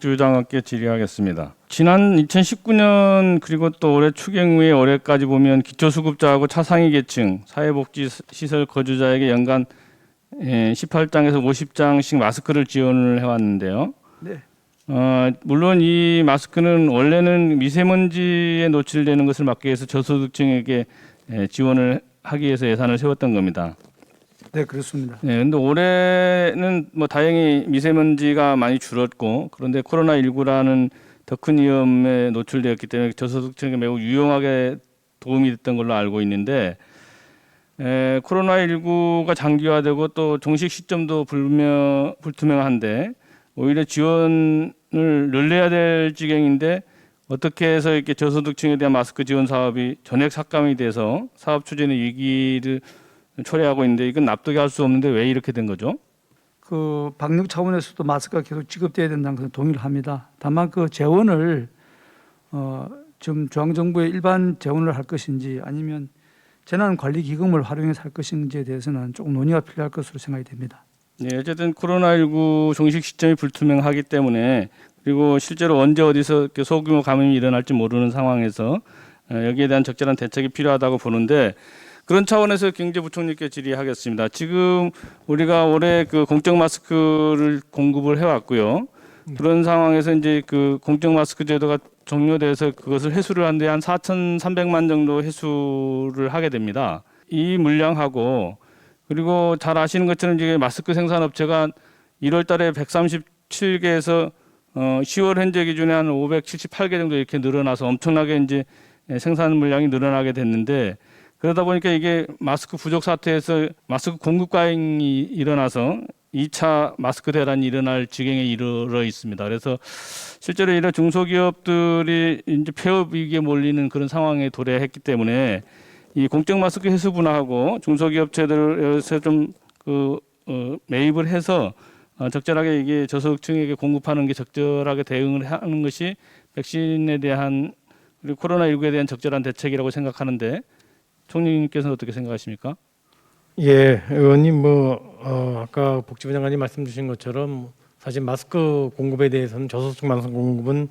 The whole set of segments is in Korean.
복지부 장관께 질의하겠습니다. 지난 2019년 그리고 또 올해 추경 후에 올해까지 보면 기초수급자하고 차상위 계층 사회복지시설 거주자에게 연간 18장에서 50장씩 마스크를 지원을 해왔는데요. 네. 물론 이 마스크는 원래는 미세먼지에 노출되는 것을 막기 위해서 저소득층에게 지원을 하기 위해서 예산을 세웠던 겁니다. 네, 그렇습니다. 네, 근데 올해는 뭐 다행히 미세먼지가 많이 줄었고 그런데 코로나19라는 더 큰 위험에 노출되었기 때문에 저소득층에게 매우 유용하게 도움이 됐던 걸로 알고 있는데 코로나19가 장기화되고 또 종식 시점도 불투명한데 오히려 지원을 늘려야 될 지경인데 어떻게 해서 이렇게 저소득층에 대한 마스크 지원 사업이 전액 삭감이 돼서 사업 추진의 위기를 초래하고 있는데 이건 납득이 할 수 없는데 왜 이렇게 된 거죠? 그 방역 차원에서도 마스크가 계속 지급돼야 된다는 것은 동의를 합니다. 다만 그 재원을 지금 중앙정부의 일반 재원을 할 것인지 아니면 재난관리기금을 활용해서 할 것인지에 대해서는 조금 논의가 필요할 것으로 생각이 됩니다. 네, 어쨌든 코로나19 종식 시점이 불투명하기 때문에 그리고 실제로 언제 어디서 이렇게 소규모 감염이 일어날지 모르는 상황에서 여기에 대한 적절한 대책이 필요하다고 보는데 그런 차원에서 경제부총리께 질의하겠습니다. 지금 우리가 올해 그 공적 마스크를 공급을 해왔고요. 그런 상황에서 이제 그 공적 마스크 제도가 종료돼서 그것을 회수를 하는데 한 4,300만 정도 회수를 하게 됩니다. 이 물량하고 그리고 잘 아시는 것처럼 이제 마스크 생산업체가 1월 달에 137개에서 10월 현재 기준에 한 578개 정도 이렇게 늘어나서 엄청나게 이제 생산 물량이 늘어나게 됐는데 그러다 보니까 이게 마스크 부족 사태에서 마스크 공급 과잉이 일어나서 2차 마스크 대란이 일어날 지경에 이르러 있습니다. 그래서 실제로 이런 중소기업들이 이제 폐업 위기에 몰리는 그런 상황에 도래했기 때문에 이 공적 마스크 회수 분화하고 중소기업체들에서 좀 매입을 해서 적절하게 이게 저소득층에게 공급하는 게 적절하게 대응을 하는 것이 백신에 대한 그리고 코로나19에 대한 적절한 대책이라고 생각하는데 총리님께서는 어떻게 생각하십니까? 예, 의원님 아까 복지부 장관님 말씀 주신 것처럼 사실 마스크 공급에 대해서는 저소득 마스크 공급은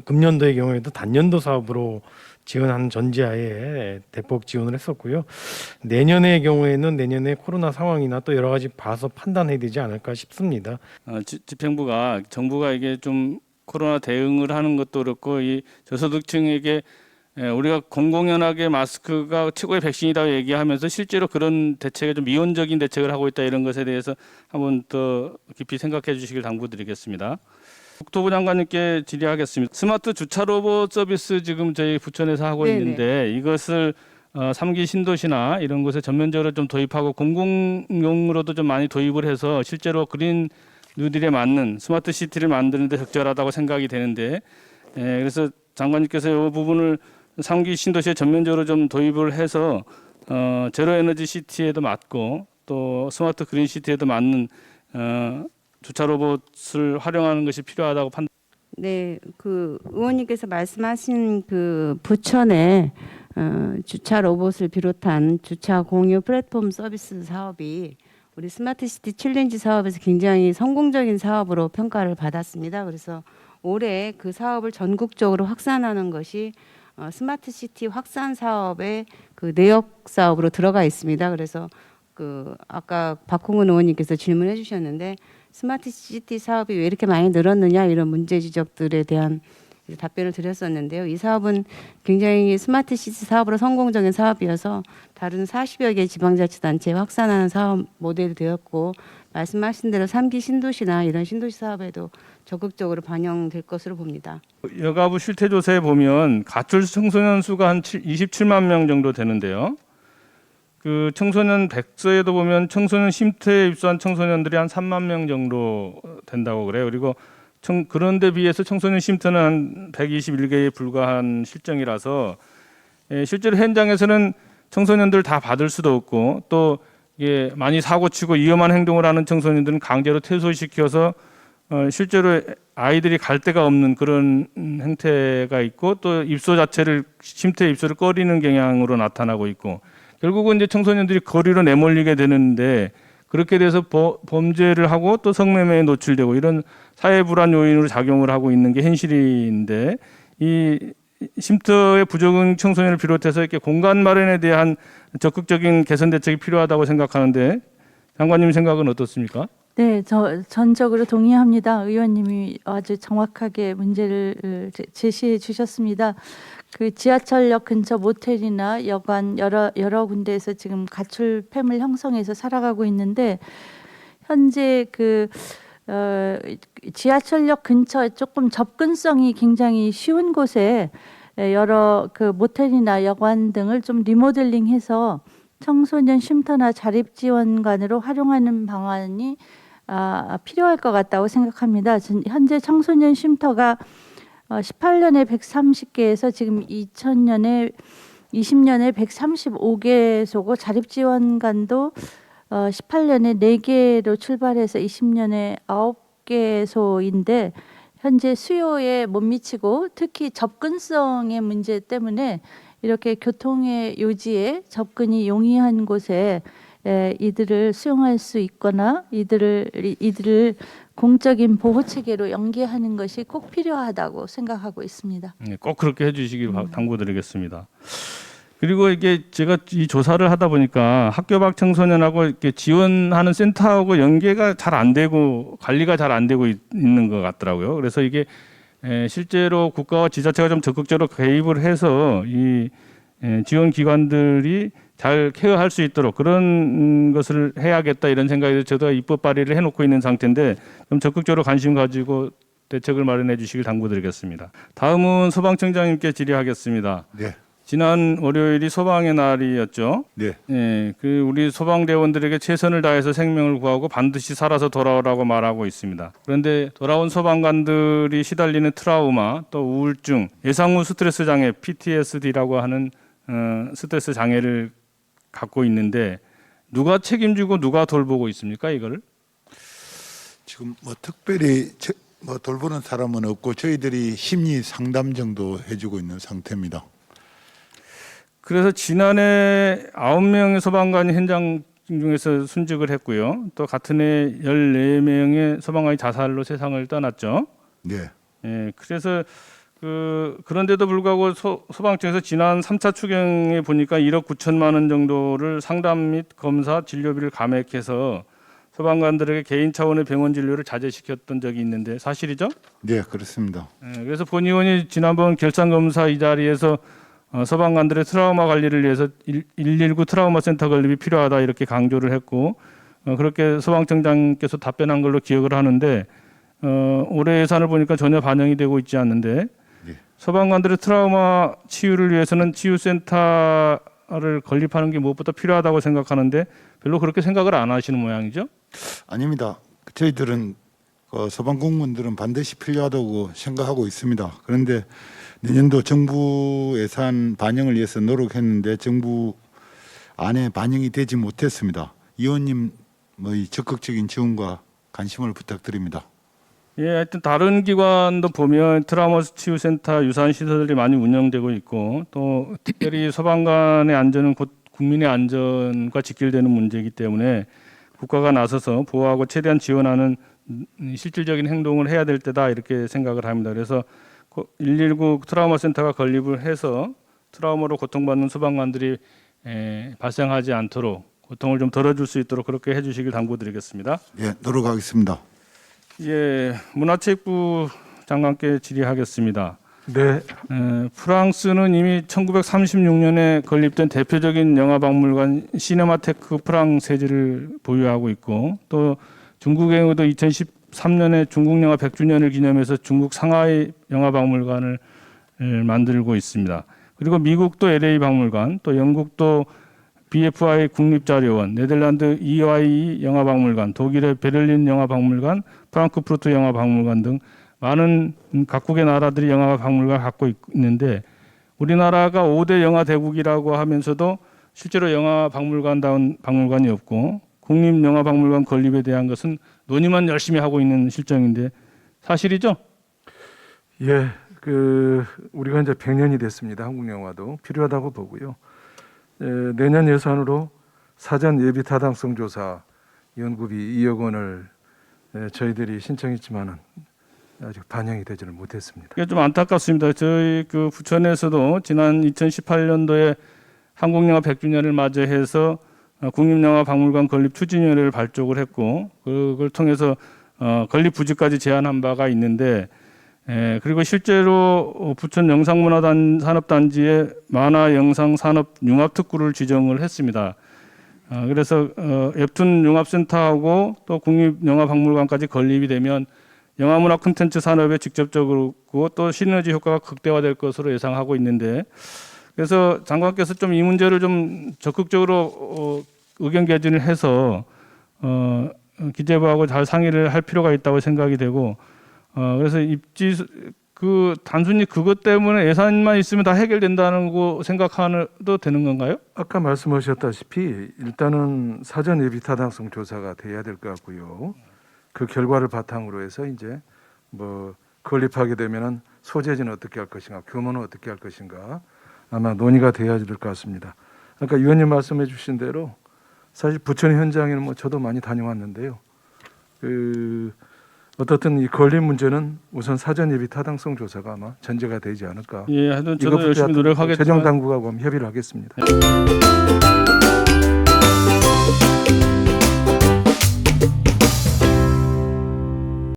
금년도의 경우에도 단년도 사업으로 지원하는 전제하에 대폭 지원을 했었고요. 내년의 경우에는 내년에 코로나 상황이나 또 여러 가지 봐서 판단해야 되지 않을까 싶습니다. 집행부가 정부가 이게 좀 코로나 대응을 하는 것도 그렇고 이 저소득층에게 우리가 공공연하게 마스크가 최고의 백신이라고 얘기하면서 실제로 그런 대책에 좀 미온적인 대책을 하고 있다 이런 것에 대해서 한번 더 깊이 생각해 주시길 당부드리겠습니다. 국토부 장관님께 질의하겠습니다. 스마트 주차 로봇 서비스 지금 저희 부천에서 하고 네네. 있는데 이것을 3기 신도시나 이런 곳에 전면적으로 좀 도입하고 공공용으로도 좀 많이 도입을 해서 실제로 그린 뉴딜에 맞는 스마트 시티를 만드는 데 적절하다고 생각이 되는데 그래서 장관님께서 이 부분을 3기 신도시에 전면적으로 좀 도입을 해서 제로 에너지 시티에도 맞고 또 스마트 그린 시티에도 맞는 주차 로봇을 활용하는 것이 필요하다고 네, 그 의원님께서 말씀하신 그 부천의 주차 로봇을 비롯한 주차 공유 플랫폼 서비스 사업이 우리 스마트 시티 챌린지 사업에서 굉장히 성공적인 사업으로 평가를 받았습니다. 그래서 올해 그 사업을 전국적으로 확산하는 것이 스마트 시티 확산 사업의 그 내역 사업으로 들어가 있습니다. 그래서 그 아까 박홍근 의원님께서 질문해 주셨는데 스마트 시티 사업이 왜 이렇게 많이 늘었느냐 이런 문제 지적들에 대한 답변을 드렸었는데요. 이 사업은 굉장히 스마트 시티 사업으로 성공적인 사업이어서 다른 40여 개 지방자치단체에 확산하는 사업 모델이 되었고 말씀하신 대로 3기 신도시나 이런 신도시 사업에도 적극적으로 반영될 것으로 봅니다. 여가부 실태조사에 보면 가출 청소년 수가 한 27만 명 정도 되는데요. 그 청소년 백서에도 보면 청소년 쉼터에 입소한 청소년들이 한 3만 명 정도 된다고 그래요. 그리고 그런데 비해서 청소년 쉼터는 한 121개에 불과한 실정이라서 실제로 현장에서는 청소년들 다 받을 수도 없고 또 이게 많이 사고치고 위험한 행동을 하는 청소년들은 강제로 퇴소시켜서 실제로 아이들이 갈 데가 없는 그런 행태가 있고 또 입소 자체를 쉼터 입소를 꺼리는 경향으로 나타나고 있고 결국은 이제 청소년들이 거리로 내몰리게 되는데 그렇게 돼서 범죄를 하고 또 성매매에 노출되고 이런 사회 불안 요인으로 작용을 하고 있는 게 현실인데 이 쉼터의 부적응 청소년을 비롯해서 이렇게 공간 마련에 대한 적극적인 개선 대책이 필요하다고 생각하는데 장관님 생각은 어떻습니까? 네, 저 전적으로 동의합니다. 의원님이 아주 정확하게 문제를 제시해 주셨습니다. 그 지하철역 근처 모텔이나 여관 여러 군데에서 지금 가출 폐물 형성해서 살아가고 있는데 현재 지하철역 근처 조금 접근성이 굉장히 쉬운 곳에 여러 그 모텔이나 여관 등을 좀 리모델링해서 청소년 쉼터나 자립지원관으로 활용하는 방안이 필요할 것 같다고 생각합니다. 현재 청소년 쉼터가 18년에 130개에서 지금 2020년에 135개소고 자립지원관도 18년에 4개로 출발해서 20년에 9개소인데 현재 수요에 못 미치고 특히 접근성의 문제 때문에 이렇게 교통의 요지에 접근이 용이한 곳에 이들을 수용할 수 있거나 이들을 공적인 보호 체계로 연계하는 것이 꼭 필요하다고 생각하고 있습니다. 네, 꼭 그렇게 해주시길 당부드리겠습니다. 그리고 이게 제가 이 조사를 하다 보니까 학교 밖 청소년하고 이렇게 지원하는 센터하고 연계가 잘 안 되고 관리가 잘 안 되고 있는 것 같더라고요. 그래서 이게 실제로 국가와 지자체가 좀 적극적으로 개입을 해서 이 지원 기관들이 잘 케어할 수 있도록 그런 것을 해야겠다 이런 생각에서 저도 입법 발의를 해놓고 있는 상태인데 좀 적극적으로 관심 가지고 대책을 마련해 주시길 당부드리겠습니다. 다음은 소방청장님께 질의하겠습니다. 네. 지난 월요일이 소방의 날이었죠. 네. 그 우리 소방대원들에게 최선을 다해서 생명을 구하고 반드시 살아서 돌아오라고 말하고 있습니다. 그런데 돌아온 소방관들이 시달리는 트라우마, 또 우울증, 예상 후 스트레스 장애 (PTSD)라고 하는 스트레스 장애를 갖고 있는데 누가 책임지고 누가 돌보고 있습니까? 이거를? 지금 뭐 특별히 돌보는 사람은 없고 저희들이 심리 상담 정도 해주고 있는 상태입니다. 그래서 지난해 9명의 소방관이 현장 중에서 순직을 했고요. 또 같은 해 14명의 소방관이 자살로 세상을 떠났죠. 네. 그래서 그런데도 불구하고 소방청에서 지난 3차 추경에 보니까 1억 9천만 원 정도를 상담 및 검사 진료비를 감액해서 소방관들에게 개인 차원의 병원 진료를 자제시켰던 적이 있는데 사실이죠? 네, 그렇습니다. 그래서 본 의원이 지난번 결산검사 이 자리에서 소방관들의 트라우마 관리를 위해서 119 트라우마 센터 건립이 필요하다 이렇게 강조를 했고 그렇게 소방청장께서 답변한 걸로 기억을 하는데 올해 예산을 보니까 전혀 반영이 되고 있지 않는데 네. 소방관들의 트라우마 치유를 위해서는 치유센터를 건립하는 게 무엇보다 필요하다고 생각하는데 별로 그렇게 생각을 안 하시는 모양이죠? 아닙니다. 저희들은 소방공무원들은 반드시 필요하다고 생각하고 있습니다. 그런데 내년도 정부 예산 반영을 위해서 노력했는데 정부 안에 반영이 되지 못했습니다. 의원님 적극적인 지원과 관심을 부탁드립니다. 하여튼 다른 기관도 보면 트라우마 치유센터 유사한 시설들이 많이 운영되고 있고 또 특별히 소방관의 안전은 곧 국민의 안전과 직결되는 문제이기 때문에 국가가 나서서 보호하고 최대한 지원하는 실질적인 행동을 해야 될 때다 이렇게 생각을 합니다. 그래서 119 트라우마 센터가 건립을 해서 트라우마로 고통받는 소방관들이 발생하지 않도록 고통을 좀 덜어줄 수 있도록 그렇게 해주시길 당부드리겠습니다. 예, 노력하겠습니다. 문화체육부 장관께 질의하겠습니다. 네. 프랑스는 이미 1936년에 건립된 대표적인 영화박물관 시네마테크 프랑세즈를 보유하고 있고 또 중국의 경우도 2013년에 중국 영화 100주년을 기념해서 중국 상하이 영화박물관을 만들고 있습니다. 그리고 미국도 LA 박물관, 또 영국도 BFI 국립자료원, 네덜란드 EYE 영화박물관, 독일의 베를린 영화박물관, 프랑크푸르트 영화박물관 등 많은 각국의 나라들이 영화박물관을 갖고 있는데 우리나라가 5대 영화 대국이라고 하면서도 실제로 영화박물관다운 박물관이 없고 국립영화박물관 건립에 대한 것은 논의만 열심히 하고 있는 실정인데 사실이죠? 예, 우리가 이제 100년이 됐습니다. 한국 영화도 필요하다고 보고요. 내년 예산으로 사전 예비 타당성 조사 연구비 2억 원을 저희들이 신청했지만은 아직 반영이 되지는 못했습니다. 이게 좀 안타깝습니다. 저희 그 부천에서도 지난 2018년도에 한국영화 100주년을 맞이해서 국립영화박물관 건립 추진위원회를 발족을 했고 그걸 통해서 건립 부지까지 제안한 바가 있는데 그리고 실제로 부천 영상문화산업단지에 만화 영상 산업 융합특구를 지정을 했습니다. 그래서 웹툰 융합센터하고 또 국립영화박물관까지 건립이 되면 영화문화 콘텐츠 산업에 직접적으로 또 시너지 효과가 극대화될 것으로 예상하고 있는데 그래서 장관께서 좀 이 문제를 좀 적극적으로 의견 개진을 해서 기재부하고 잘 상의를 할 필요가 있다고 생각이 되고 그래서 단순히 그것 때문에 예산만 있으면 다 해결된다는 거 생각해도 되는 건가요? 아까 말씀하셨다시피 일단은 사전 예비 타당성 조사가 돼야 될 것 같고요. 그 결과를 바탕으로 해서 이제 뭐 건립하게 되면은 소재지는 어떻게 할 것인가, 규모는 어떻게 할 것인가 아마 논의가 돼야 될 것 같습니다. 아까 위원님 말씀해주신 대로 사실 부천 현장에는 뭐 저도 많이 다녀왔는데요. 어떻든 이 건립 문제는 우선 사전 예비 타당성 조사가 아마 전제가 되지 않을까. 예, 하여튼 저도 이것부터 열심히 노력하겠지만 재정 당국하고 협의를 하겠습니다.